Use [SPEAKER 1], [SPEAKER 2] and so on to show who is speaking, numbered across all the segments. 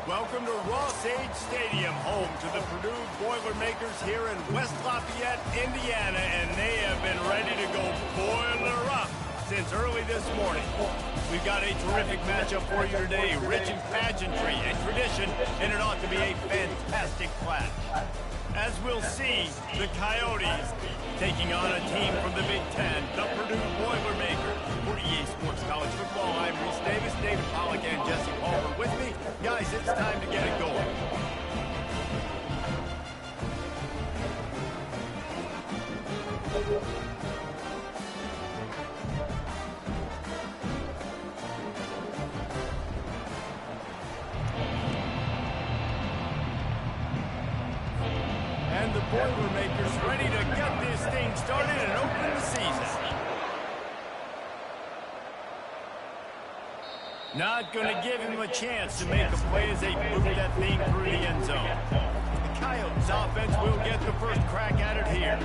[SPEAKER 1] Welcome to Ross-Age Stadium, home to the Purdue Boilermakers here in West Lafayette, Indiana, and they have been ready to go boiler up since early this morning. We've got a terrific matchup for you today, rich in pageantry and tradition, and it ought to be a fantastic clash. As we'll see, the Coyotes taking on a team from the Big Ten, the Purdue Boilermakers. For EA Sports College Football, I'm Reese Davis, David Pollack, and Jesse Palmer with me. Guys, it's time to get it going. And the Boilermakers ready to get this thing started and open the season. Not going to give him a chance to make a play as they boot that thing through the end zone. The Coyotes offense will get the first crack at it here.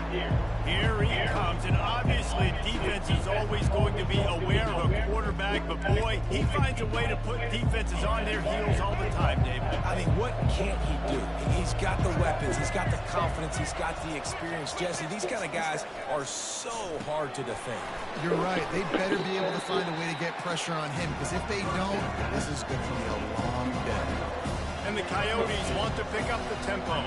[SPEAKER 1] Here he comes, and obviously defense is always going to be aware of a quarterback, but boy, he finds a way to put defenses on their heels all the time, David.
[SPEAKER 2] I mean, what can't he do? He's got the weapons, he's got the confidence, he's got the experience. Jesse, these kind of guys are so hard to defend.
[SPEAKER 3] You're right. They better be able to find a way to get pressure on him, because if they don't, this is going to be a long day.
[SPEAKER 1] And the Coyotes want to pick up the tempo.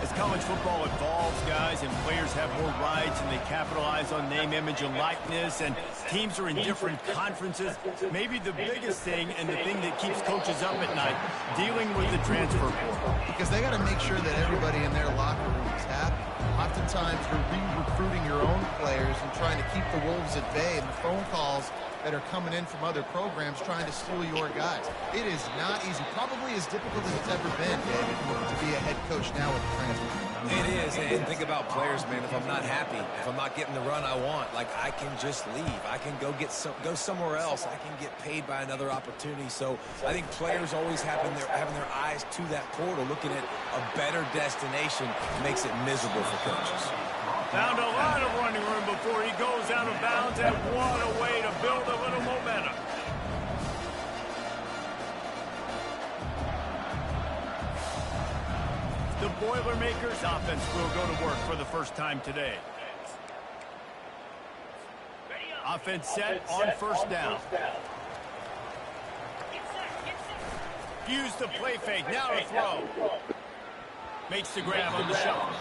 [SPEAKER 1] As college football evolves, guys, and players have more rights and they capitalize on name, image, and likeness, and teams are in different conferences, maybe the biggest thing and the thing that keeps coaches up at night, dealing with the transfer portal.
[SPEAKER 3] Because they got to make sure that everybody in their locker room is happy. Oftentimes, you're re-recruiting your own players and trying to keep the Wolves at bay, and the phone calls that are coming in from other programs trying to steal your guys. It is not easy. Probably as difficult as it's ever been, David, to be a head coach now with the transfer.
[SPEAKER 2] It is, and think about players, man. If I'm not happy, if I'm not getting the run I want, like, I can just leave. I can go somewhere else. I can get paid by another opportunity. So I think players always having their eyes to that portal, looking at a better destination, makes it miserable for coaches.
[SPEAKER 1] Found a lot of running room before he goes out of bounds, and what a way to build a little momentum. The Boilermakers offense will go to work for the first time today. Offense set on first down. Use the play fake, now to throw. Makes the grab on the shot.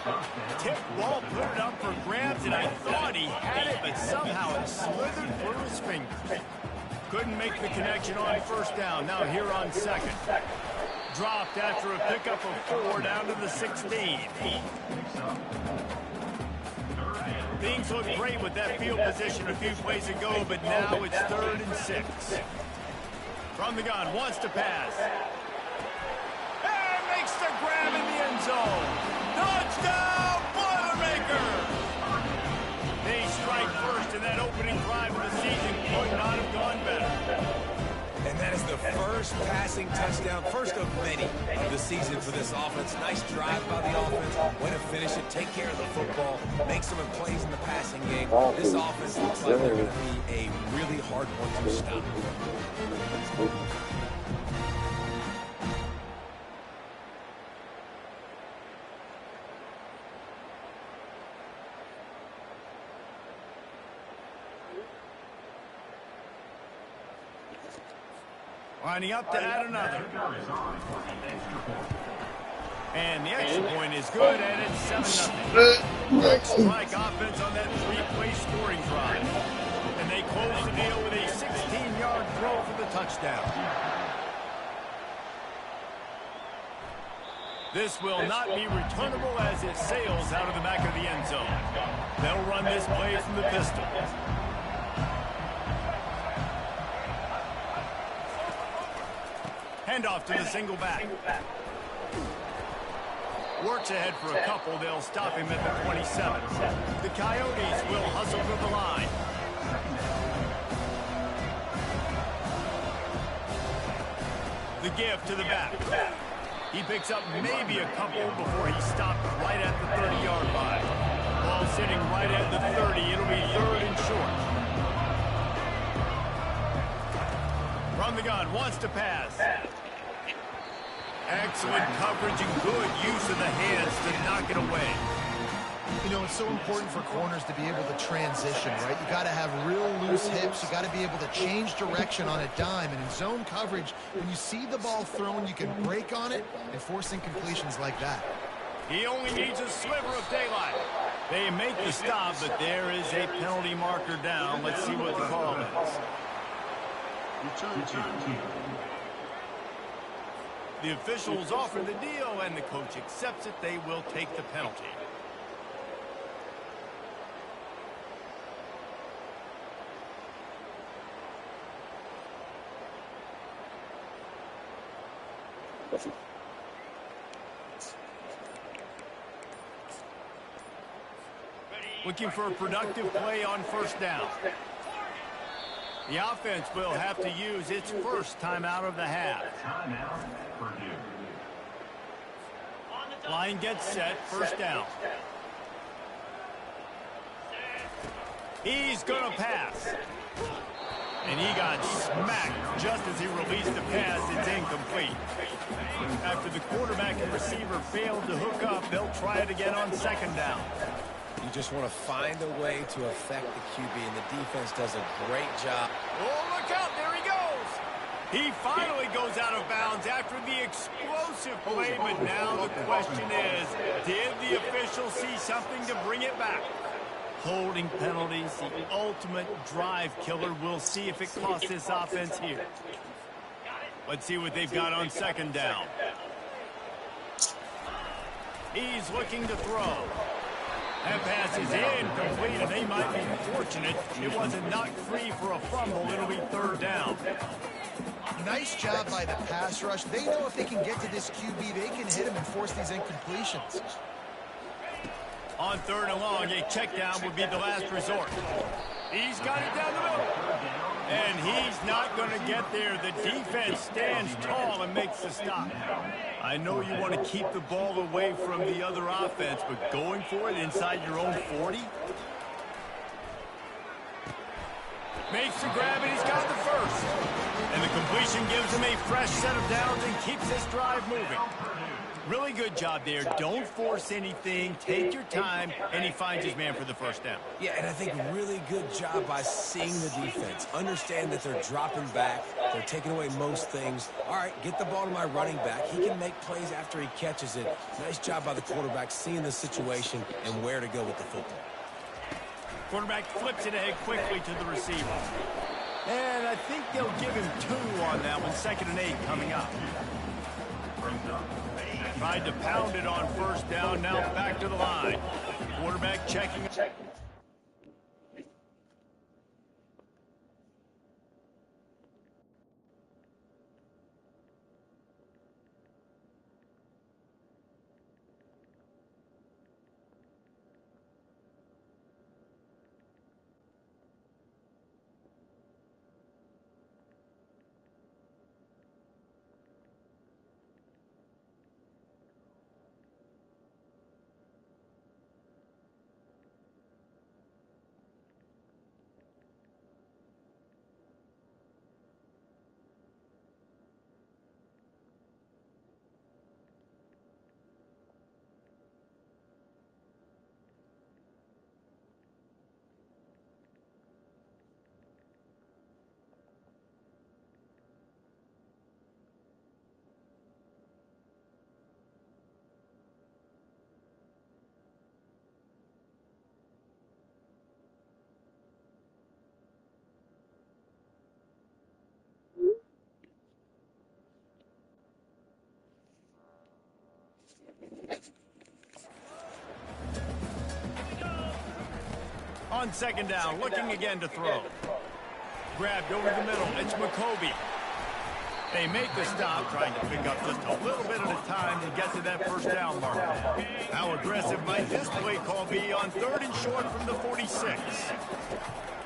[SPEAKER 1] Tip ball, put it up for grabs, and I thought he had it, but somehow it slithered through his fingers. Couldn't make the connection on first down. Now here on second. Dropped after a pickup of 4 down to the 16. Things look great with that field position a few plays ago, but now it's 3rd and 6. From the gun, wants to pass. Makes the grab in the end zone. Touchdown, Boilermakers! They strike first in that opening drive of the season. Could not have gone better.
[SPEAKER 2] And that is the first passing touchdown, first of many of the season for this offense. Nice drive by the offense. Way to finish it, take care of the football, make some plays in the passing game. This offense looks like they're going to be a really hard one to stop.
[SPEAKER 1] Lining up to add another. And the extra point is good, and it's 7-0. Strike offense on that 3-play scoring drive. And they close the deal with a 16-yard throw for the touchdown. This will not be returnable as it sails out of the back of the end zone. They'll run this play from the pistol. Handoff to the single back. Works ahead for a couple. They'll stop him at the 27. The Coyotes will hustle to the line. The give to the back. He picks up maybe a couple before he stopped right at the 30-yard line. Ball sitting right at the 30. It'll be 3rd and short. From the gun, wants to pass. Excellent coverage and good use of the hands to knock it away.
[SPEAKER 3] You know, it's so important for corners to be able to transition, right? You got to have real loose hips. You got to be able to change direction on a dime. And in zone coverage, when you see the ball thrown, you can break on it and force incompletions like that.
[SPEAKER 1] He only needs a sliver of daylight. They make the stop, but there is a penalty marker down. Let's see what the call is. The officials offer the deal, and the coach accepts it. They will take the penalty. Looking for a productive play on first down. The offense will have to use its first timeout of the half. Line gets set, first down. He's going to pass. And he got smacked just as he released the pass. It's incomplete. After the quarterback and receiver failed to hook up, they'll try it again on second down.
[SPEAKER 2] You just want to find a way to affect the QB, and the defense does a great job.
[SPEAKER 1] Oh, look out, there he goes. He finally goes out of bounds after the explosive play, but now the question is, did the official see something to bring it back? Holding penalties, the ultimate drive killer. We'll see if it costs this offense here. Let's see what they've got on second down. He's looking to throw. That pass is incomplete, and they might be fortunate it wasn't knocked free for a fumble. It'll be third down.
[SPEAKER 3] Nice job by the pass rush. They know if they can get to this QB, they can hit him and force these incompletions.
[SPEAKER 1] On third and long, a check down would be the last resort. He's got it down the middle. And he's not going to get there. The defense stands tall and makes the stop. I know you want to keep the ball away from the other offense, but going for it inside your own 40? Makes the grab, and he's got the first. And the completion gives him a fresh set of downs and keeps this drive moving. Really good job there. Don't force anything. Take your time, and he finds his man for the first down.
[SPEAKER 2] Yeah, and I think really good job by seeing the defense. Understand that they're dropping back. They're taking away most things. All right, get the ball to my running back. He can make plays after he catches it. Nice job by the quarterback seeing the situation and where to go with the football.
[SPEAKER 1] Quarterback flips it ahead quickly to the receiver. And I think they'll give him 2 on that one. 2nd and 8 coming up. Tried to pound it on first down, now back to the line. Quarterback checking. On second down, looking again to throw. Grabbed over the middle. It's McCoby. They make the stop, trying to pick up just a little bit at a time to get to that first down mark. How aggressive might this play call be on 3rd and short from the 46?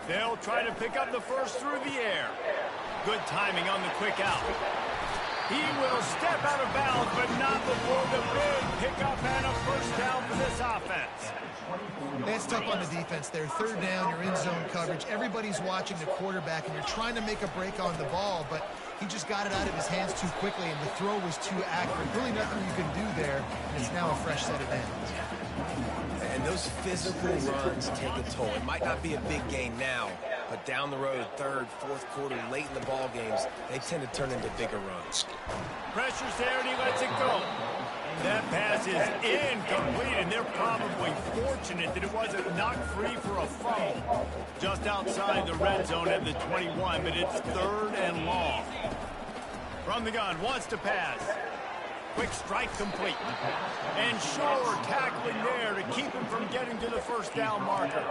[SPEAKER 1] They'll try to pick up the first through the air. Good timing on the quick out. He will step out of bounds, but not before the big pickup and a first down for this offense.
[SPEAKER 3] That's tough on the defense there. Third down, you're in zone coverage. Everybody's watching the quarterback, and you're trying to make a break on the ball, but he just got it out of his hands too quickly, and the throw was too accurate. Really nothing you can do there, and it's now a fresh set of downs.
[SPEAKER 2] And those physical runs take a toll. It might not be a big gain now, but down the road, third, fourth quarter, late in the ball games, they tend to turn into bigger runs.
[SPEAKER 1] Pressure's there, and he lets it go. That pass is incomplete, and they're probably fortunate that it wasn't knocked free for a fumble. Just outside the red zone at the 21, but it's third and long. From the gun, wants to pass. Quick strike complete. And Shore tackling there to keep him from getting to the first down marker.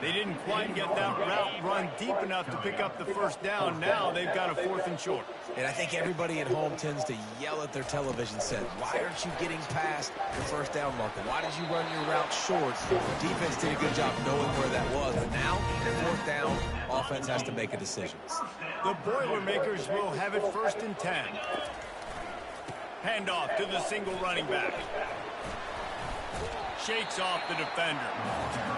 [SPEAKER 1] They didn't quite get that route run deep enough to pick up the first down. Now they've got a 4th and short.
[SPEAKER 2] And I think everybody at home tends to yell at their television set, why aren't you getting past the first down marker? Why did you run your route short? The defense did a good job knowing where that was. But now, 4th down, offense has to make a decision.
[SPEAKER 1] The Boilermakers will have it 1st and 10. Handoff to the single running back. Shakes off the defender.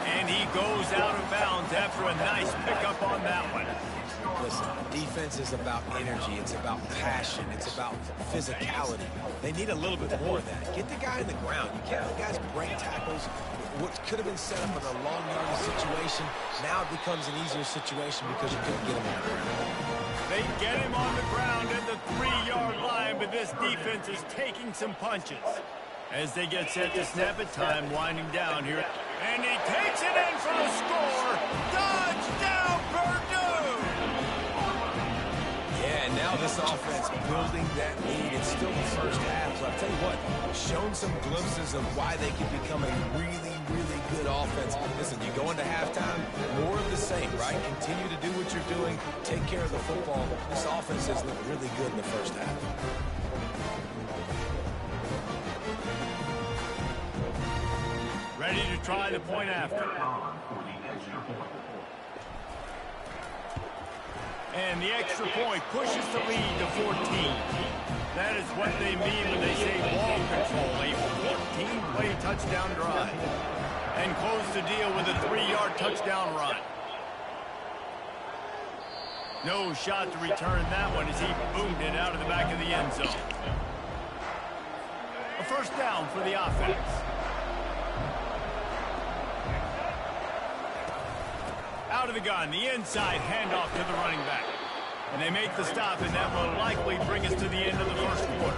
[SPEAKER 1] And he goes out of bounds after a nice pickup on that one.
[SPEAKER 2] Listen, defense is about energy. It's about passion. It's about physicality. They need a little bit more of that. Get the guy in the ground. You can't let guys break tackles. What could have been set up in a long yardage situation, now it becomes an easier situation because you couldn't get him on the ground.
[SPEAKER 1] They get him on the ground at the 3-yard line, but this defense is taking some punches. As they get set to snap it, time winding down here. And he takes it in for the score. Touchdown, Purdue!
[SPEAKER 2] Yeah, and now this offense building that lead. It's still the first half, but I'll tell you what, shown some glimpses of why they can become a really, really good offense. Listen, you go into halftime, more of the same, right? Continue to do what you're doing, take care of the football. This offense has looked really good in the first half.
[SPEAKER 1] Ready to try the point after. And the extra point pushes the lead to 14. That is what they mean when they say ball control, a 14-play touchdown drive. And close the deal with a 3-yard touchdown run. No shot to return that one as he boomed it out of the back of the end zone. A first down for the offense. Out of the gun, the inside handoff to the running back. And they make the stop, and that will likely bring us to the end of the first quarter.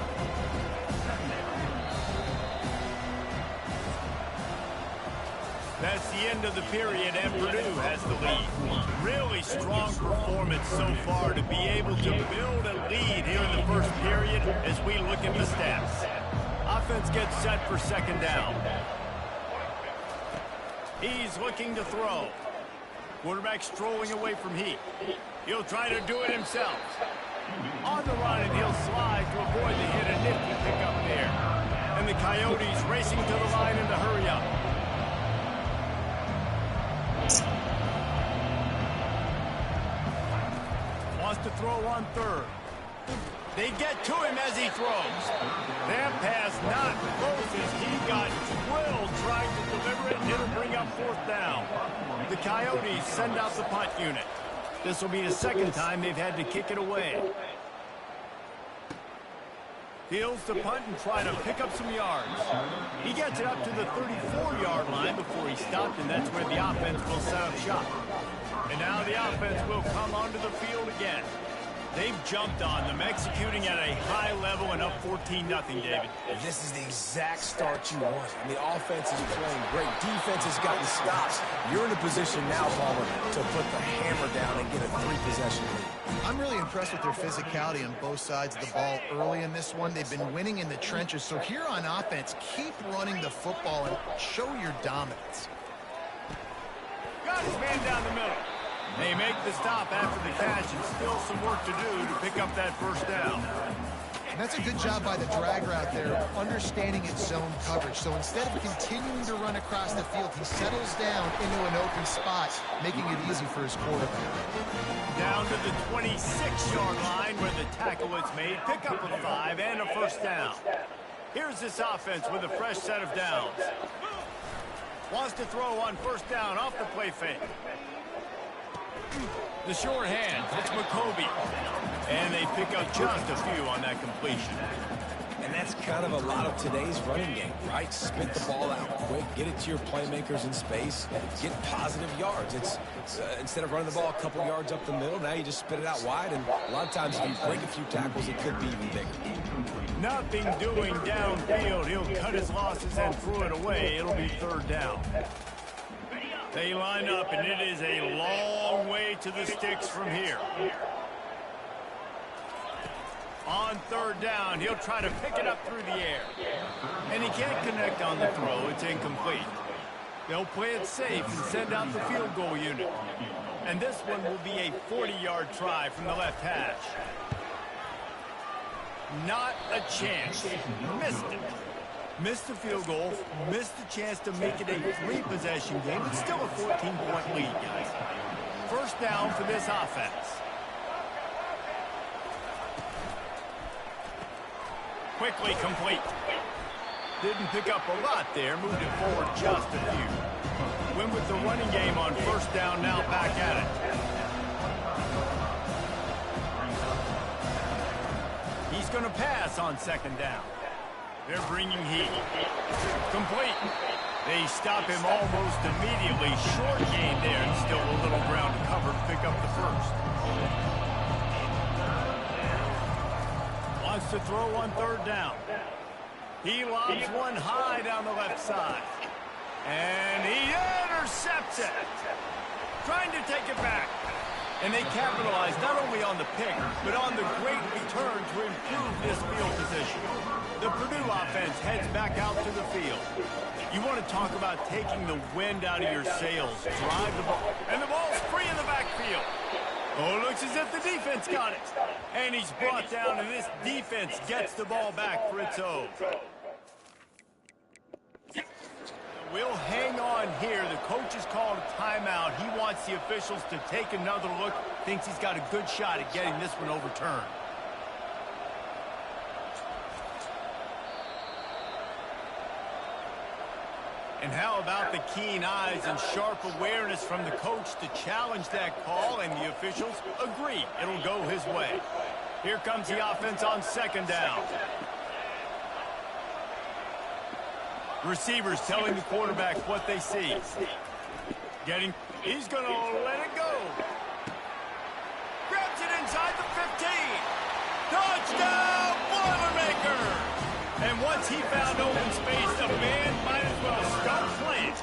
[SPEAKER 1] That's the end of the period, and Purdue has the lead. Really strong performance so far to be able to build a lead here in the first period as we look at the stats. Offense gets set for 2nd down. He's looking to throw. Quarterback strolling away from Heat. He'll try to do it himself. On the run, and he'll slide to avoid the hit. A nifty pickup there. And the Coyotes racing to the line in the hurry up. Wants to throw on 3rd. They get to him as he throws. That pass not close as he got drilled trying to deliver it. It'll bring up 4th down. The Coyotes send out the punt unit. This will be the 2nd time they've had to kick it away. Fields to punt and try to pick up some yards. He gets it up to the 34-yard line before he stopped, and that's where the offense will set up shop. And now the offense will come onto the field again. They've jumped on them, executing at a high level and up 14-0, David.
[SPEAKER 2] This is the exact start you want. I mean, offense is playing great. Defense has gotten stops. You're in a position now, Palmer, to put the hammer down and get a 3-possession lead.
[SPEAKER 3] I'm really impressed with their physicality on both sides of the ball early in this one. They've been winning in the trenches. So here on offense, keep running the football and show your dominance.
[SPEAKER 1] Got his man down the middle. They make the stop after the catch, and still some work to do to pick up that first down.
[SPEAKER 3] And that's a good job by the drag route there, understanding its zone coverage. So instead of continuing to run across the field, he settles down into an open spot, making it easy for his quarterback.
[SPEAKER 1] Down to the 26-yard line where the tackle is made. Pick up a 5 and a first down. Here's this offense with a fresh set of downs. Wants to throw on first down off the play fake. The short hand, it's McCoby. And they pick up just a few on that completion.
[SPEAKER 2] And that's kind of a lot of today's running game, right? Spit the ball out quick, get it to your playmakers in space, get positive yards. It's instead of running the ball a couple yards up the middle, now you just spit it out wide, and a lot of times if you break a few tackles, it could be even bigger.
[SPEAKER 1] Nothing doing downfield. He'll cut his losses and throw it away. It'll be third down. They line up, and it is a long way to the sticks from here. On third down, he'll try to pick it up through the air. And he can't connect on the throw. It's incomplete. They'll play it safe and send out the field goal unit. And this one will be a 40-yard try from the left hash. Not a chance. Missed it. Missed the field goal. Missed the chance to make it a 3-possession game. It's still a 14-point lead, guys. First down for this offense. Quickly complete. Didn't pick up a lot there. Moved it forward just a few. Went with the running game on first down, now back at it. He's going to pass on second down. They're bringing heat. Complete. They stop him almost immediately. Short gain there, and still a little ground to cover to pick up the first. Wants to throw on third down. He lobs one high down the left side. And he intercepts it. Trying to take it back. And they capitalize not only on the pick, but on the great return to improve this field position. The Purdue offense heads back out to the field. You want to talk about taking the wind out of your sails. Drive the ball. And the ball's free in the backfield. Oh, it looks as if the defense got it. And he's brought down, and this defense gets the ball back for its own. We'll hang on here. The coach has called a timeout. He wants the officials to take another look. Thinks he's got a good shot at getting this one overturned. And how about the keen eyes and sharp awareness from the coach to challenge that call, and the officials agree it'll go his way. Here comes the offense on second down. Receivers telling the quarterback what they see. He's going to let it go. Grabs it inside the 15. Touchdown, Boilermaker! And once he found open space, the band might as well start playing.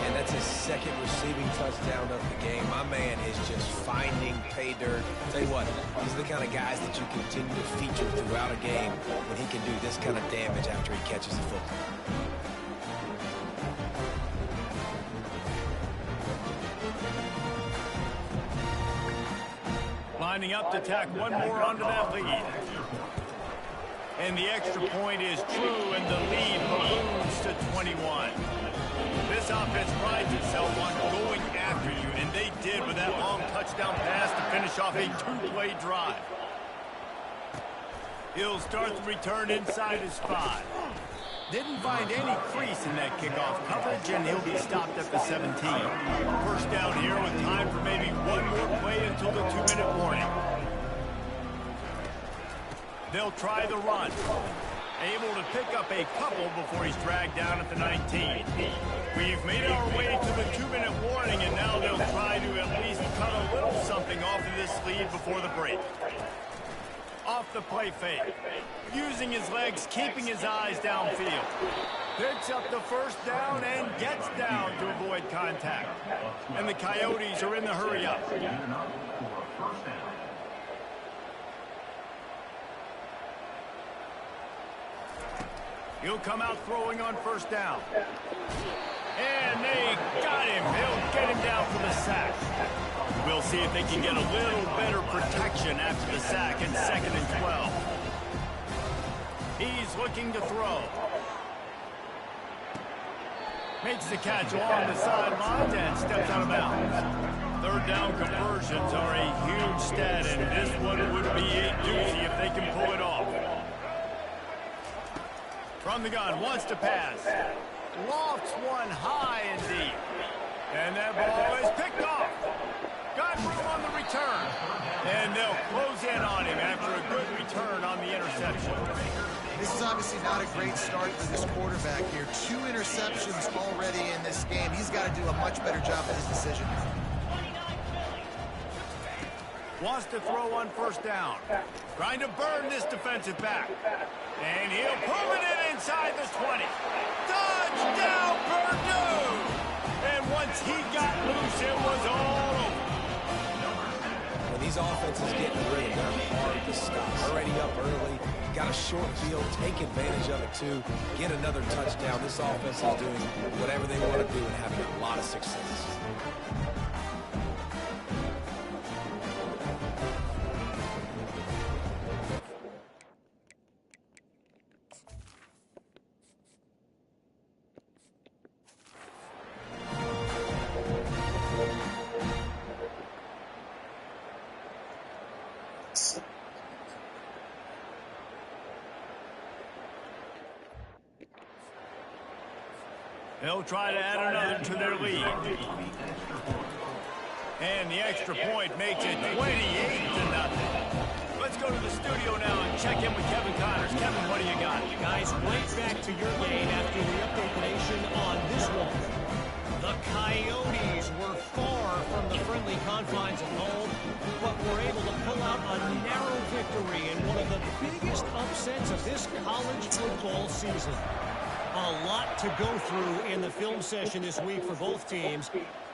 [SPEAKER 2] And that's his second receiving touchdown of the game. My man is just finding pay dirt. Tell you what, these are the kind of guys that you continue to feature throughout a game when he can do this kind of damage after he catches the football.
[SPEAKER 1] Lining up to tack one more onto that lead. And the extra point is true, and the lead balloons to 21. This offense prides itself on going after you, and they did with that long touchdown pass to finish off a 2-play drive. He'll start the return inside his 5. Didn't find any crease in that kickoff coverage, and he'll be stopped at the 17. First down here with time for maybe one more play until the 2-minute warning. They'll try the run. Able to pick up a couple before he's dragged down at the 19. We've made our way to the 2-minute warning, and now they'll try to at least cut a little something off of this lead before the break. Off the play fake. Using his legs, keeping his eyes downfield. Picks up the first down and gets down to avoid contact. And the Coyotes are in the hurry-up. He'll come out throwing on first down. And they got him. They'll get him down for the sack. We'll see if they can get a little better protection after the sack in 2nd and 12. He's looking to throw. Makes the catch along the sidelines and steps out of bounds. 3rd down conversions are a huge stat, and this one would be a doozy if they can pull it off. From the gun, wants to pass. Lofts one high and deep. And that ball is picked off. Got room on the return. And they'll close in on him after a good return on the interception.
[SPEAKER 3] This is obviously not a great start for this quarterback here. 2 interceptions already in this game. He's got to do a much better job of his decision.
[SPEAKER 1] Wants to throw on 1st down. Trying to burn this defensive back. And he'll pull it in inside the 20. Touchdown, Purdue! And once he got loose, it was all over.
[SPEAKER 2] When these offenses get in the rhythm, they're hard to stop. Already up early, got a short field, take advantage of it too, get another touchdown. This offense is doing whatever they want to do and having a lot of success.
[SPEAKER 1] They'll try to add another to their lead. And the extra point makes it 28-0. Let's go to the studio now and check in with Kevin Connors. Kevin, what do you got?
[SPEAKER 4] Guys, right back to your game after we update the nation on this one. The Coyotes were far from the friendly confines of home, but were able to pull out a narrow victory in one of the biggest upsets of this college football season. A lot to go through in the film session this week for both teams.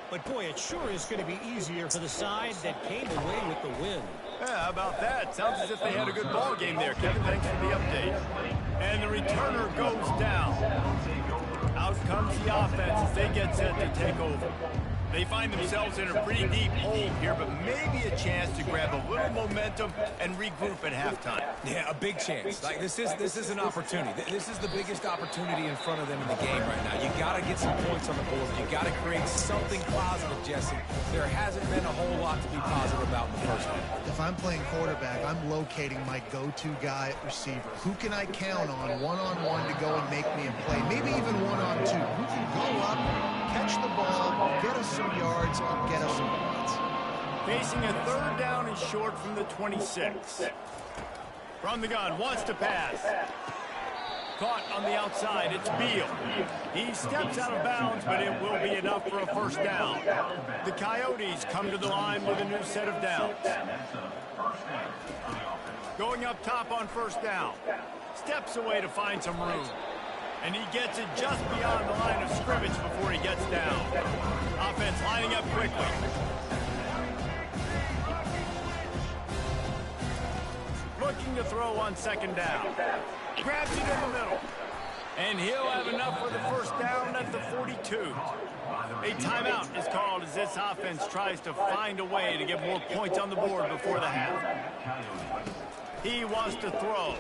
[SPEAKER 4] But, boy, it sure is going to be easier for the side that came away with the win.
[SPEAKER 1] Yeah, how about that? Sounds as if they had a good ball game there. Kevin, thanks for the update. And the returner goes down. Out comes the offense as they get set to take over. They find themselves in a pretty deep hole here, but maybe a chance to grab a little momentum and regroup at halftime.
[SPEAKER 2] Yeah, a big chance. Like this is an opportunity. This is the biggest opportunity in front of them in the game right now. You got to get some points on the board. You got to create something positive, Jesse. There hasn't been a whole lot to be positive about in the first half.
[SPEAKER 3] If I'm playing quarterback, I'm locating my go-to guy at receiver. Who can I count on one-on-one to go and make me a play? Maybe even one-on-two. Who can go up, catch the ball, get us some yards, and get us some points.
[SPEAKER 1] Facing a 3rd down and short from the 26. From the gun, wants to pass. Caught on the outside, it's Beal. He steps out of bounds, but it will be enough for a 1st down. The Coyotes come to the line with a new set of downs. Going up top on 1st down. Steps away to find some room. And he gets it just beyond the line of scrimmage before he gets down. Offense lining up quickly. Looking to throw on 2nd down. Grabs it in the middle. And he'll have enough for the 1st down at the 42. A timeout is called as this offense tries to find a way to get more points on the board before the half. He wants to throw.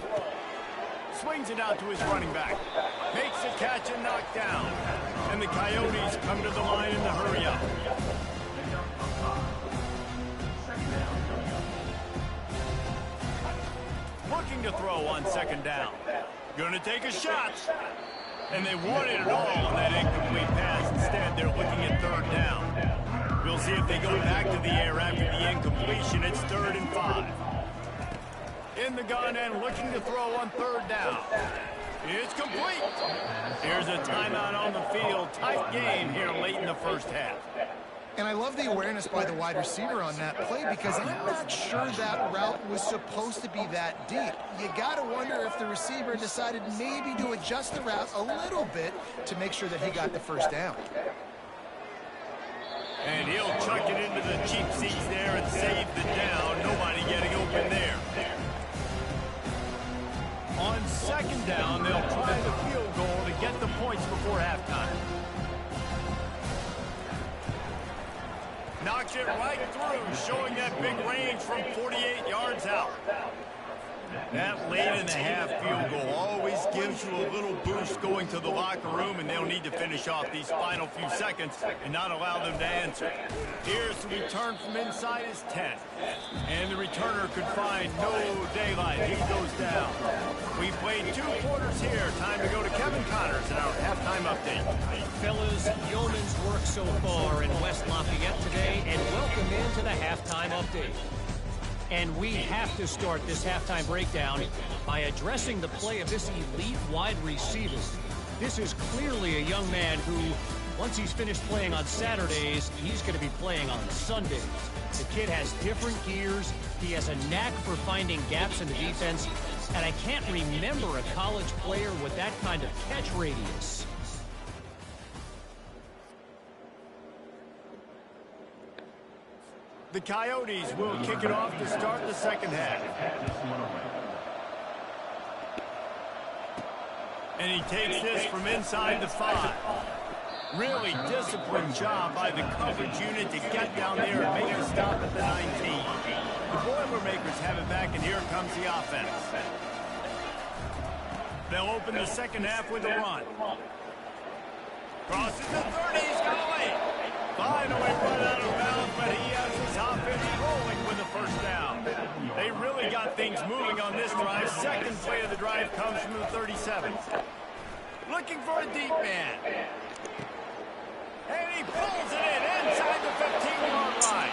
[SPEAKER 1] Swings it out to his running back. Makes the catch and knocked down. And the Coyotes come to the line in the hurry-up. Looking to throw on 2nd down. Gonna take a shot. And they wanted it all on that incomplete pass. Instead, they're looking at 3rd down. We'll see if they go back to the air after the incompletion. It's 3rd and 5. In the gun and looking to throw on 3rd down. It's complete. Here's a timeout on the field. Tight game here late in the 1st half.
[SPEAKER 3] And I love the awareness by the wide receiver on that play because I'm not sure that route was supposed to be that deep. You got to wonder if the receiver decided maybe to adjust the route a little bit to make sure that he got the 1st down.
[SPEAKER 1] And he'll chuck it into the cheap seats there and save the down. Nobody getting open there. On 2nd down, they'll try the field goal to get the points before halftime. Knocked it right through, showing that big range from 48 yards out. That late-in-the-half field goal always gives you a little boost going to the locker room, and they'll need to finish off these final few seconds and not allow them to answer. Here's the return from inside his 10. And the returner could find no daylight. He goes down. We played 2 quarters here. Time to go to Kevin Connors in our halftime update.
[SPEAKER 4] Fellas, yeoman's work so far in West Lafayette today, and welcome into the halftime update. And we have to start this halftime breakdown by addressing the play of this elite wide receiver. This is clearly a young man who, once he's finished playing on Saturdays, he's going to be playing on Sundays. The kid has different gears. He has a knack for finding gaps in the defense. And I can't remember a college player with that kind of catch radius.
[SPEAKER 1] The Coyotes will kick it off to start the second half. And he takes this from inside the 5. Really disciplined job by the coverage unit to get down there and make a stop at the 19. The Boilermakers have it back, and here comes the offense. They'll open the second half with a run. Crosses the 30, he's got away. Finally run out of bounds, but he has his offense rolling with a first down. They really got things moving on this drive. Second play of the drive comes from the 37. Looking for a deep man. And he pulls it in inside the 15-yard line.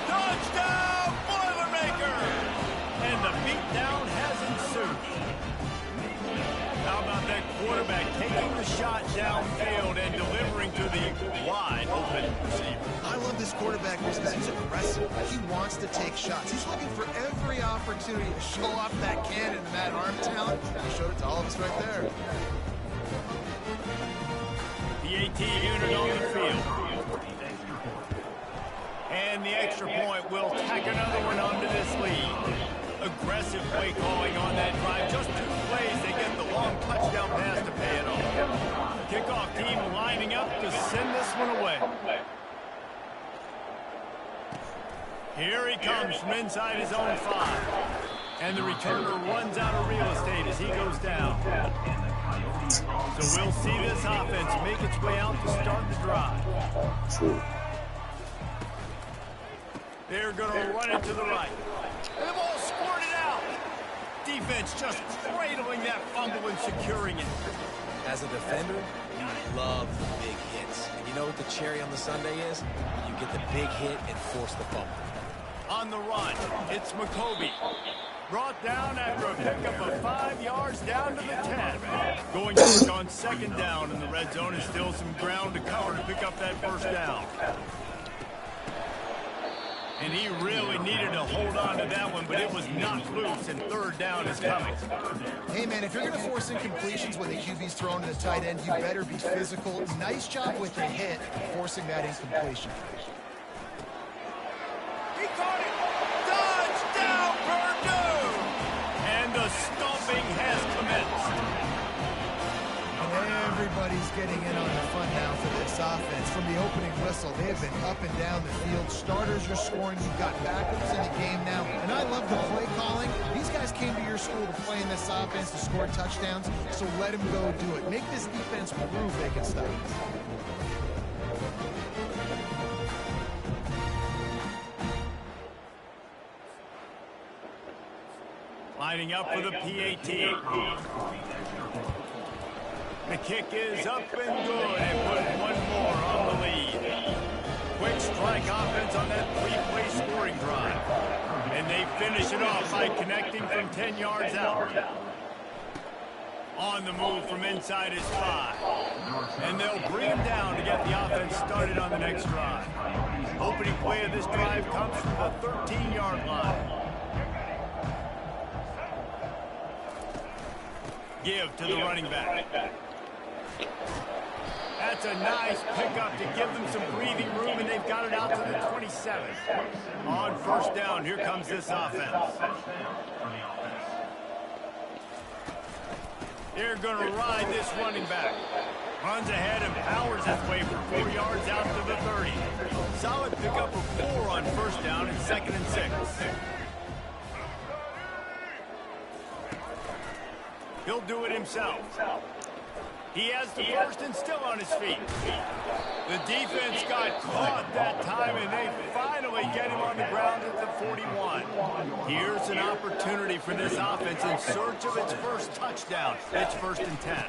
[SPEAKER 1] Touchdown, Boilermakers! And the beatdown has ensued. How about that quarterback taking the shot downfield and delivering to the wide open receiver?
[SPEAKER 3] I love this quarterback because he's aggressive. He wants to take shots. He's looking for every opportunity to show off that cannon and that arm talent. He showed it to all of us right there.
[SPEAKER 1] The 18 unit on the field. And the extra point will tack another one onto this lead. Aggressive play calling on that drive. Just 2 plays, they get the long touchdown pass to pay it off. Kickoff team lining up to send this one away. Here he comes from inside his own 5. And the returner runs out of real estate as he goes down. So we'll see this offense make its way out to start the drive. They're going to run it to the right. And the ball squirted out. Defense just cradling that fumble and securing it.
[SPEAKER 2] As a defender, you love the big hits. And you know what the cherry on the sundae is? You get the big hit and force the fumble.
[SPEAKER 1] On the run, it's McCoby. Brought down after a pickup of 5 yards down to the 10. Going to work on second down in the red zone, and still some ground to cover to pick up that first down. And he really needed to hold on to that one, but it was knocked loose, and third down is coming.
[SPEAKER 3] Hey, man, if you're going to force incompletions when the QB's thrown to the tight end, you better be physical. Nice job with the hit, forcing that incompletion.
[SPEAKER 1] He caught it. Touchdown, Purdue! And the stomping has commenced.
[SPEAKER 3] Everybody's getting in on the fun now for this offense. From the opening whistle, they have been up and down the field. Starters are scoring. You've got backups in the game now. And I love the play calling. These guys came to your school to play in this offense to score touchdowns, so let them go do it. Make this defense prove they can stop it.
[SPEAKER 1] Lining up for the PAT. The kick is up and good, and put one more on the lead. Quick strike offense on that 3-play scoring drive. And they finish it off by connecting from 10 yards out. On the move from inside his 5. And they'll bring him down to get the offense started on the next drive. Opening play of this drive comes from the 13-yard line. Give to the running back. That's a nice pickup to give them some breathing room, and they've got it out to the 27. On first down, here comes this offense. They're going to ride this running back. Runs ahead and powers his way for 4 yards out to the 30. Solid pickup of 4 on first down and 2nd and 6. He'll do it himself. He has the first and still on his feet. The defense got caught that time, and they finally get him on the ground at the 41. Here's an opportunity for this offense in search of its first touchdown. It's 1st and 10.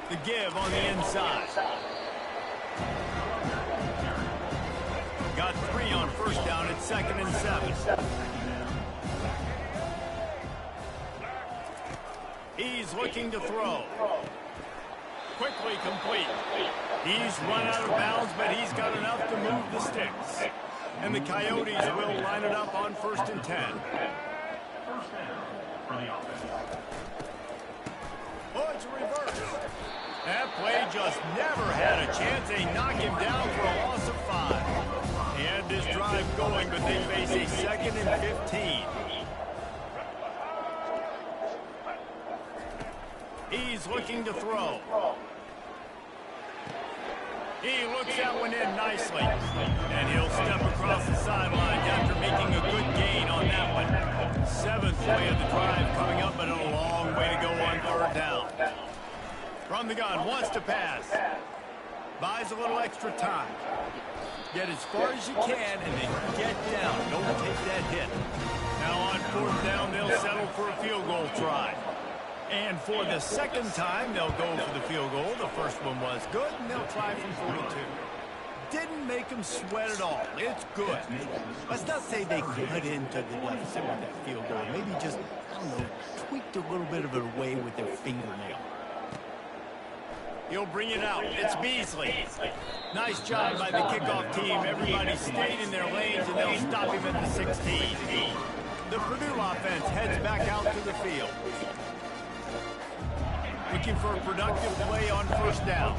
[SPEAKER 1] The give on the inside. Got 3 on first down at 2nd and 7. He's looking to throw. Quickly complete. He's run out of bounds, but he's got enough to move the sticks. And the Coyotes will line it up on 1st and 10. Oh, it's a reverse. That play just never had a chance. They knock him down for a loss of 5. They had this drive going, but they face a 2nd and 15. He's looking to throw. He looks that one in nicely. And he'll step across the sideline after making a good gain on that one. 7th play of the drive coming up, but a long way to go on 3rd down. From the gun, wants to pass. Buys a little extra time. Get as far as you can and then get down. Don't take that hit. Now on 4th down, they'll settle for a field goal try. And for the 2nd time, they'll go for the field goal. The first one was good, and they'll try from 42. Didn't make them sweat at all. It's good. Let's not say they cut into the deficit with that field goal. Maybe just, I don't know, tweaked a little bit of it away with their fingernail. He'll bring it out. It's Beasley. Nice job by the kickoff team. Everybody stayed in their lanes, and they'll stop him at the 16. The Purdue offense heads back out to the field. Looking for a productive play on 1st down.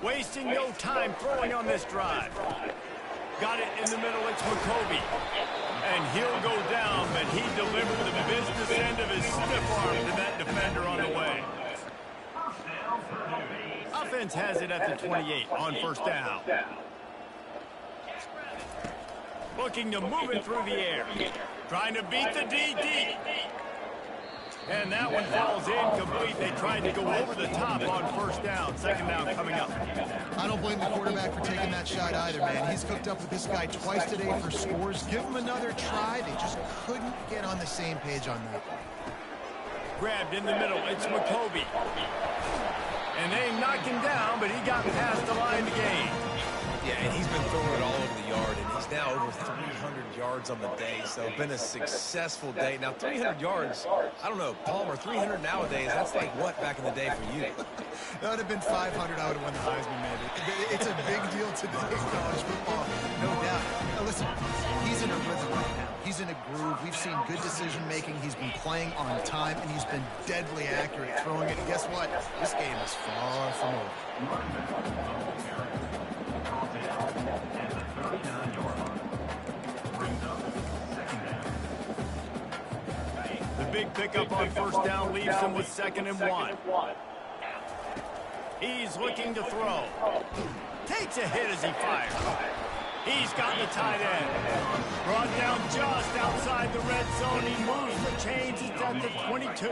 [SPEAKER 1] Wasting no time throwing on this drive. Got it in the middle, it's McCovey. And he'll go down, but he delivered the business end of his stiff arm to that defender on the way. Offense has it at the 28 on 1st down. Looking to move it through the air. Trying to beat the DD. And that one falls incomplete. They tried to go over the top on 1st down. 2nd down coming up.
[SPEAKER 3] I don't blame the quarterback for taking that shot either, man. He's cooked up with this guy twice today for scores. Give him another try. They just couldn't get on the same page on that.
[SPEAKER 1] Grabbed in the middle. It's McCovey. And they knocked him down, but he got past the line to gain.
[SPEAKER 2] Yeah, and he's been throwing it all over the yard, and he's now over 300 yards on the day, so been a successful day. Now, 300 yards, I don't know, Palmer, 300 nowadays, that's like what back in the day for you?
[SPEAKER 3] That would have been 500, I would have won the Heisman, maybe. It's a big deal today in college football, no doubt. Now, listen, he's in a rhythm right now. He's in a groove. We've seen good decision-making. He's been playing on time, and he's been deadly accurate at throwing it. And guess what? This game is far from over.
[SPEAKER 1] The big pickup on 1st down leaves him with 2nd and 1. He's looking to throw. Takes a hit as he fires. He's got the tight end. Brought down just outside the red zone. He moves the chains. It's at the 22.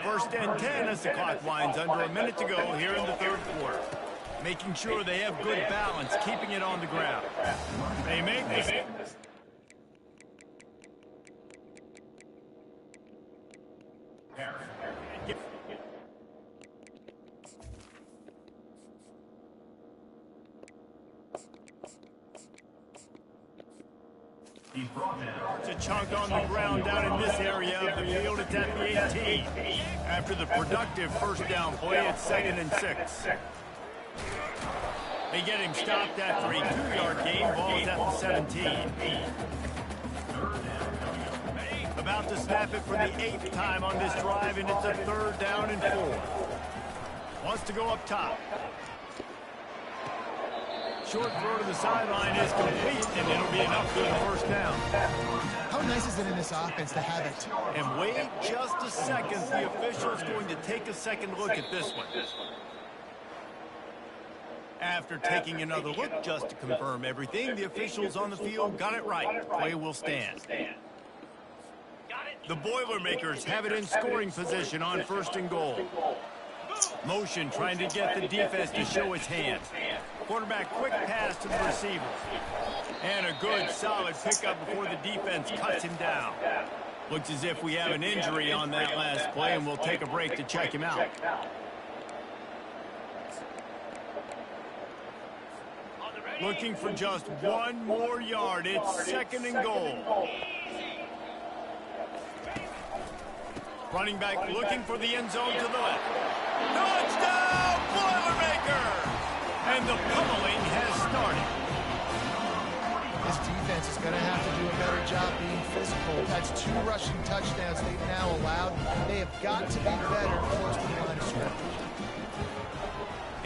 [SPEAKER 1] 1st and 10 as the clock winds under a minute to go here in the 3rd quarter. Making sure they have good balance, keeping it on the ground. They make this. It's a chunk on the ground down in this area of the field. It's at the 18. After the productive 1st down play, it's 2nd and 6. They get him stopped after a 2-yard gain. Ball's at the 17. About to snap it for the 8th time on this drive, and it's a 3rd down and 4. Wants to go up top. Short throw to the sideline is complete, and it'll be enough for the 1st down.
[SPEAKER 3] How how nice is it in this offense to have it?
[SPEAKER 1] And wait just a second. The official's going to take a second look at this one. After taking another look just to confirm everything, the officials on the field got it right. Play will stand. The Boilermakers have it in scoring position on 1st and goal. Motion trying to get the defense to show its hand. Quarterback quick pass to the receiver. And a good solid pickup before the defense cuts him down. Looks as if we have an injury on that last play, and we'll take a break to check him out. Looking for just one more yard. It's 2nd and goal. Running back looking for the end zone to the left. Touchdown, Boilermakers! And the pummeling has started.
[SPEAKER 3] This defense is going to have to do a better job being physical. That's 2 rushing touchdowns they've now allowed. They have got to be better close to the line of scrimmage.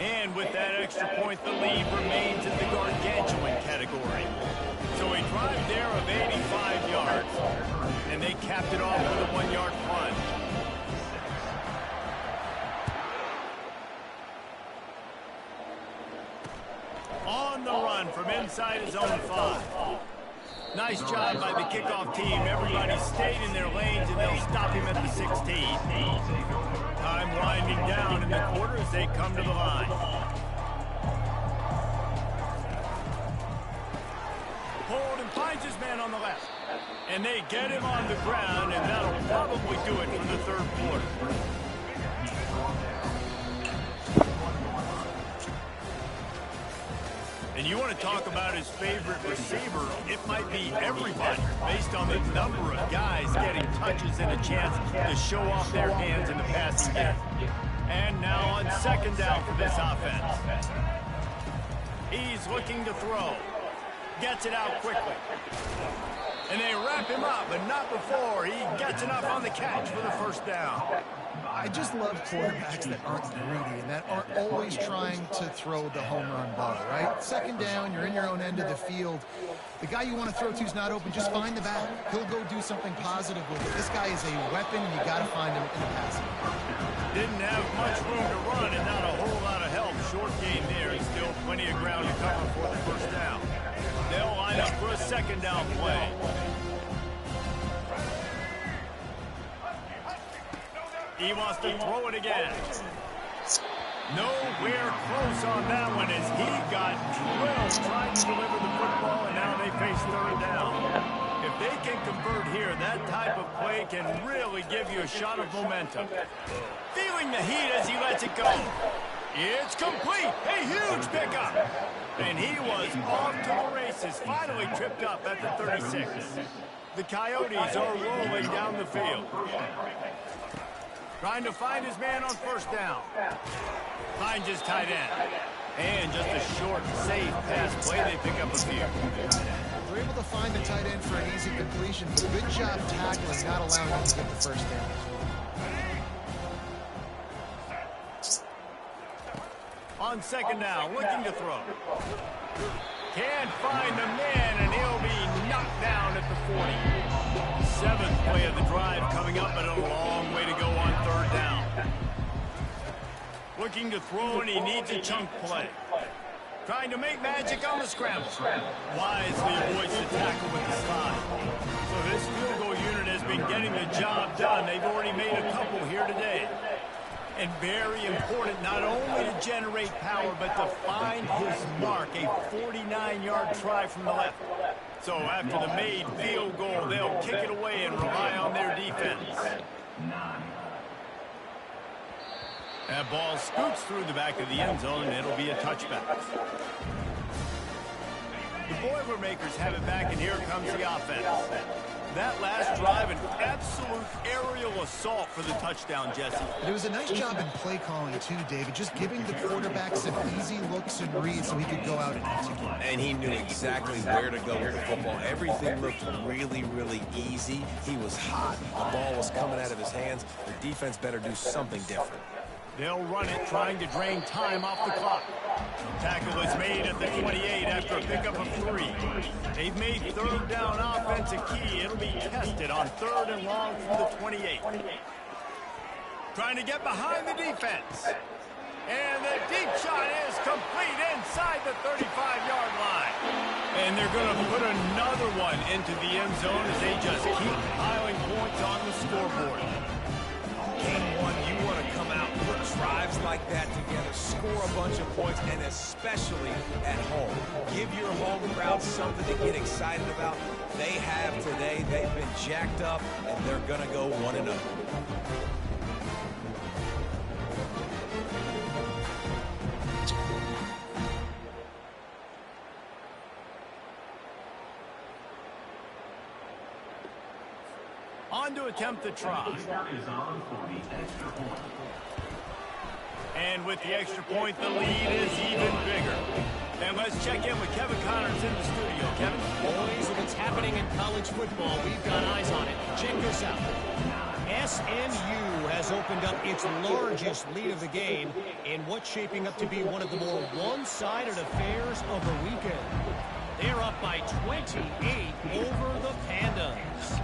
[SPEAKER 1] And with that extra point, the lead remains in the gargantuan category. So a drive there of 85 yards. And they capped it off with a 1-yard plunge. On the run from inside his own 5. Nice job by the kickoff team. Everybody stayed in their lanes, and they'll stop him at the 16. Time winding down in the quarter as they come to the line. Hold and finds his man on the left. And they get him on the ground, and that'll probably do it for the 3rd quarter. And you want to talk about his favorite receiver, it might be everybody, based on the number of guys getting touches and a chance to show off their hands in the passing game. And now on 2nd down for this offense. He's looking to throw. Gets it out quickly. And they wrap him up, but not before he gets enough on the catch for the 1st down.
[SPEAKER 3] I just love quarterbacks that aren't greedy and that aren't always trying to throw the home run ball, right? 2nd down, you're in your own end of the field. The guy you want to throw to is not open. Just find the back. He'll go do something positive with it. This guy is a weapon, and you got to find him in the passing.
[SPEAKER 1] Didn't have much room to run and not a whole lot of help. Short gain there, and still plenty of ground to cover for the 1st down. They'll line up for a 2nd down play. He wants to throw it again. Nowhere close on that one as he got drilled trying to deliver the football, and now they face 3rd down. If they can convert here, that type of play can really give you a shot of momentum. Feeling the heat as he lets it go. It's complete. A huge pickup. And he was off to the races, finally tripped up at the 36. The Coyotes are rolling down the field. Trying to find his man on 1st down. Finds his tight end. And just a short, safe pass play. They pick up a few.
[SPEAKER 3] They're able to find the tight end for an easy completion. But good job tackling, not allowing him to get the 1st down.
[SPEAKER 1] On 2nd down, looking to throw. Can't find the man, and he'll be knocked down at the 40. 7th play of the drive coming up, but a long way to go on 3rd down. Looking to throw, and he needs a chunk play. Trying to make magic on the scramble. Wisely avoids the tackle with the slide. So this field goal unit has been getting the job done. They've already made a couple here today. And very important, not only to generate power, but to find his mark, a 49-yard try from the left. So after the made field goal, they'll kick it away and rely on their defense. That ball scoots through the back of the end zone, and it'll be a touchback. The Boilermakers have it back, and here comes the offense. That last drive, an absolute aerial assault for the touchdown, Jesse.
[SPEAKER 3] It was a nice job in play calling, too, David, just giving the quarterback some easy looks and reads so he could go out and execute.
[SPEAKER 2] And he knew exactly where to go with the football. Everything looked really, really easy. He was hot. The ball was coming out of his hands. The defense better do something different.
[SPEAKER 1] They'll run it, trying to drain time off the clock. Tackle is made at the 28 after a pickup of 3. They've made third down offense a key. It'll be tested on 3rd and long from the 28. Trying to get behind the defense. And the deep shot is complete inside the 35-yard line. And they're going to put another one into the end zone as they just keep piling points on the scoreboard.
[SPEAKER 2] Game 1, you want to come out, put drives like that together, score a bunch of points, and especially at home. Give your home crowd something to get excited about. They have today. They've been jacked up, and they're going to go 1-0.
[SPEAKER 1] On to attempt the try. And with the extra point, the lead is even bigger. And let's check in with Kevin Connors in the studio. Kevin?
[SPEAKER 4] Boys, if it's happening in college football, we've got eyes on it. Check this out. SMU has opened up its largest lead of the game in what's shaping up to be one of the more one-sided affairs of the weekend. They're up by 28 over the Pandas.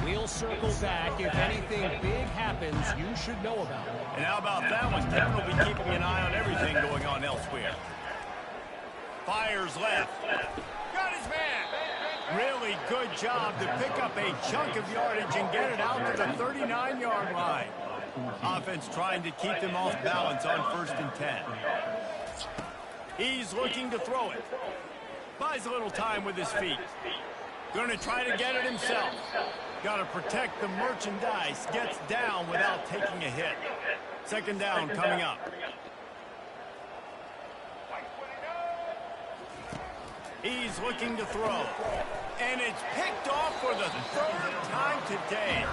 [SPEAKER 4] We'll circle back. If anything big happens, you should know about it.
[SPEAKER 1] And how about that one? Kevin will be keeping an eye on everything going on elsewhere. Fires left. Got his man. Really good job to pick up a chunk of yardage and get it out to the 39-yard line. Offense trying to keep them off balance on 1st and 10. He's looking to throw it. Buys a little time with his feet. Going to try to get it himself. Got to protect the merchandise. Gets down without taking a hit. 2nd down coming up. He's looking to throw. And it's picked off for the 3rd time today.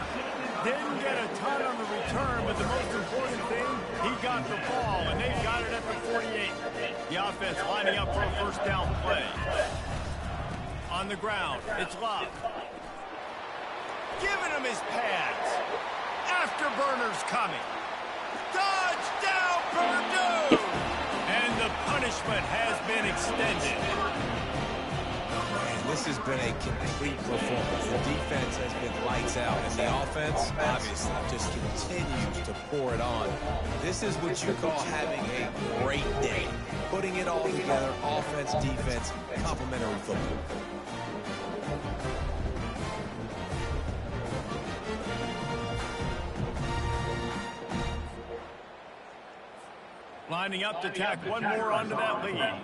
[SPEAKER 1] Didn't get a ton on the return, but the most important thing, he got the ball, and they've got it at the 48. The offense lining up for a 1st down play. On the ground, it's Love. Giving him his pads. Afterburners coming. Touchdown, Purdue! And the punishment has been extended.
[SPEAKER 2] Man, this has been a complete performance. The defense has been lights out, and the offense, obviously, just continues to pour it on. This is what you call having a great day. Putting it all together, offense, defense, complementary football.
[SPEAKER 1] Lining up to tack one more onto that lead.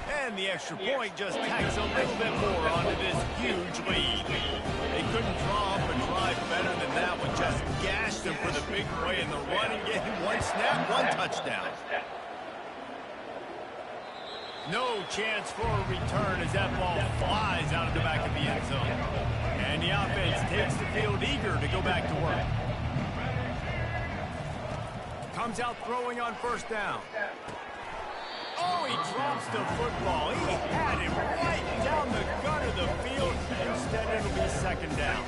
[SPEAKER 1] And the extra point just tacks a little bit more onto this huge lead. They couldn't draw up a drive better than that one. Just gashed him for the big play in the running game. 1 snap, 1 touchdown. No chance for a return as that ball flies out of the back of the end zone. And the offense takes the field eager to go back to work. Comes out throwing on 1st down. Oh, he drops the football. He had him right down the gut of the field. Instead, it'll be 2nd down.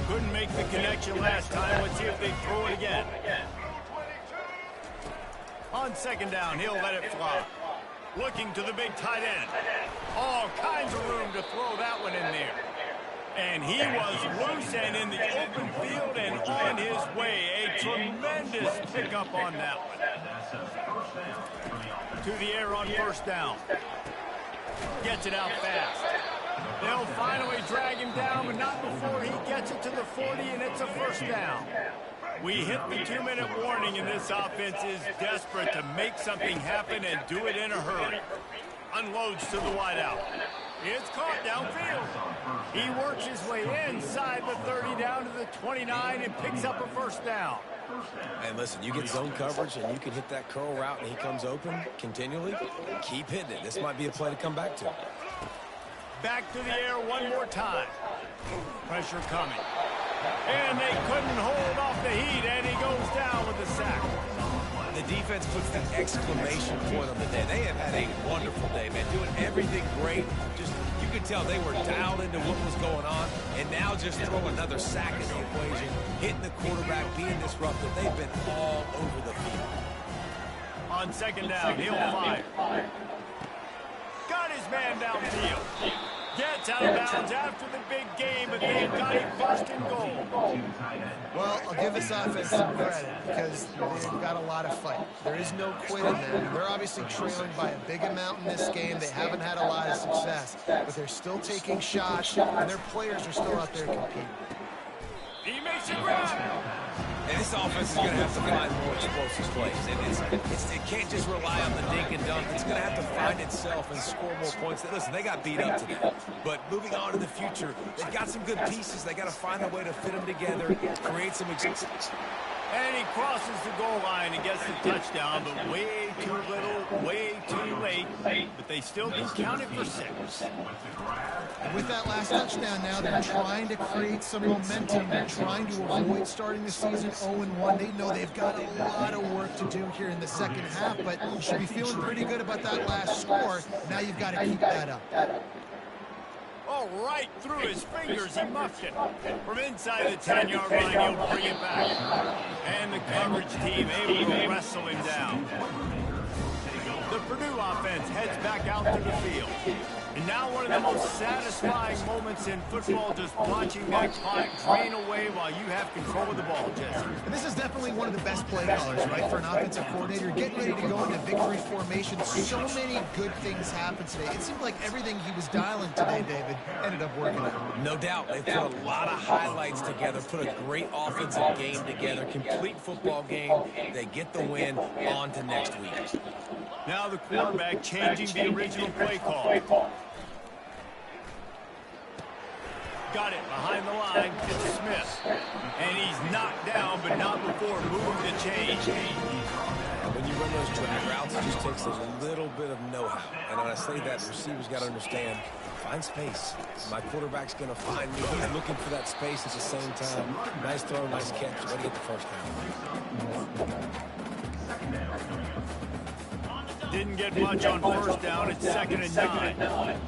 [SPEAKER 1] Couldn't make the connection last time. Let's see if they throw it again. On 2nd down, he'll let it fly. Looking to the big tight end. All kinds of room to throw that one in there. And he was loose and in the open field and on his way. A tremendous pickup on that one. To the air on 1st down. Gets it out fast. They'll finally drag him down, but not before he gets it to the 40, and it's a 1st down. We hit the 2-minute warning, and this offense is desperate to make something happen and do it in a hurry. Unloads to the wideout. It's caught downfield. He works his way inside the 30 down to the 29 and picks up a 1st down.
[SPEAKER 2] And listen, you get zone coverage and you can hit that curl route and he comes open continually. Keep hitting it. This might be a play to come back to.
[SPEAKER 1] Back to the air one more time. Pressure coming. And they couldn't hold off the heat, and he goes down with the sack.
[SPEAKER 2] The defense puts the exclamation point on the day. They have had had a wonderful day, man. Doing everything great. Just, you could tell they were dialed into what was going on. And now just throw another sack in the equation, hitting the quarterback, being disruptive. They've been all over the field.
[SPEAKER 1] On second down, he'll fire. Got his man downfield. Gets out of bounds after the big game, but they've got him first and goal.
[SPEAKER 3] Well, I'll give this offense some credit because they've got a lot of fight. There is no quitting them. They're obviously trailing by a big amount in this game. They haven't had a lot of success, but they're still taking shots, and their players are still out there competing.
[SPEAKER 1] He makes a grab.
[SPEAKER 2] And this offense is going to have to find more explosive plays. And it can't just rely on the dink and dunk. It's going to have to find itself and score more points. Listen, they got beat up today. But moving on to the future, they've got some good pieces. They got to find a way to fit them together, create some
[SPEAKER 1] And he crosses the goal line and gets the touchdown, but way too little, way too late. But they still do count it for 6.
[SPEAKER 3] And with that last touchdown now, they're trying to create some momentum. They're trying to avoid starting the season 0-1. They know they've got a lot of work to do here in the second half, but you should be feeling pretty good about that last score. Now you've got to keep that up.
[SPEAKER 1] Oh, right through his fingers, he muffed it. From inside the 10-yard line, he'll bring it back. And the coverage team able to wrestle him down. The Purdue offense heads back out to the field. And now one of the most satisfying moments in football, just watching that clock drain away while you have control of the ball, Jesse.
[SPEAKER 3] And this is definitely one of the best play callers, right, for an offensive coordinator. Getting ready to go into victory formation. So many good things happened today. It seemed like everything he was dialing today, David, ended up working out.
[SPEAKER 2] No doubt. They put a lot of highlights together, put a great offensive game together, complete football game. They get the win. On to next week.
[SPEAKER 1] Now the quarterback changing the original play call. Got it behind the line. It's Smith. And he's knocked down, but not before moving the chains.
[SPEAKER 2] When you run those drag routes, it just takes a little bit of know-how. And when I say that, receivers got to understand, find space. My quarterback's going to find me. He's looking for that space at the same time. Nice throw, nice catch. Way to get the first down.
[SPEAKER 1] Didn't get much on first down. It's 2nd and 9.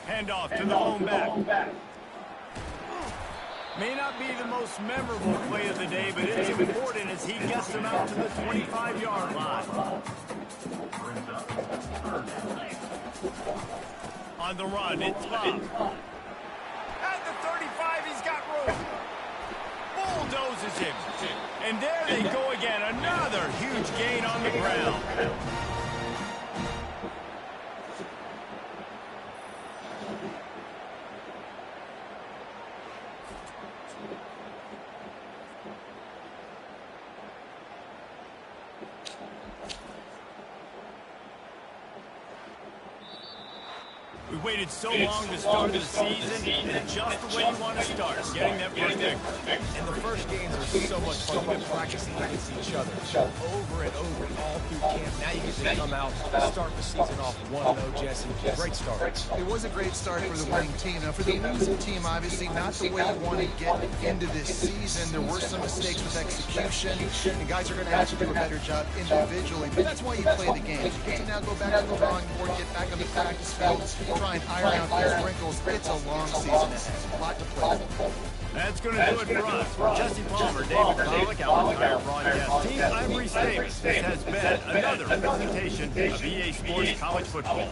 [SPEAKER 1] Handoff to the home back. May not be the most memorable play of the day, but it's important as he gets them out to the 25-yard line. On the run, it's Love. At the 35, he's got room. Bulldozes him. And there they go again. Another huge gain on the ground. We waited so long to start the season, and just the way you want to start, getting that first victory.
[SPEAKER 2] And the first games are so much fun. We've been practicing against each other over and over all through camp. Now you get to come out, start the season off 1-0, Jesse. Great start.
[SPEAKER 3] It was a great start for the winning team. Now, for the losing team, obviously not the way you want to get into this season. There were some mistakes with execution, and guys are going to have to do a better job individually. But that's why you play the games. You get to now go back to the drawing board, get back on the practice field, try and iron out those wrinkles. It's a long season ahead. A lot to play for.
[SPEAKER 1] That's going to do it for us. For Jesse Palmer, David Pollock, our entire broadcast team, I'm Reese Davis. This has been another presentation of EA Sports College Football.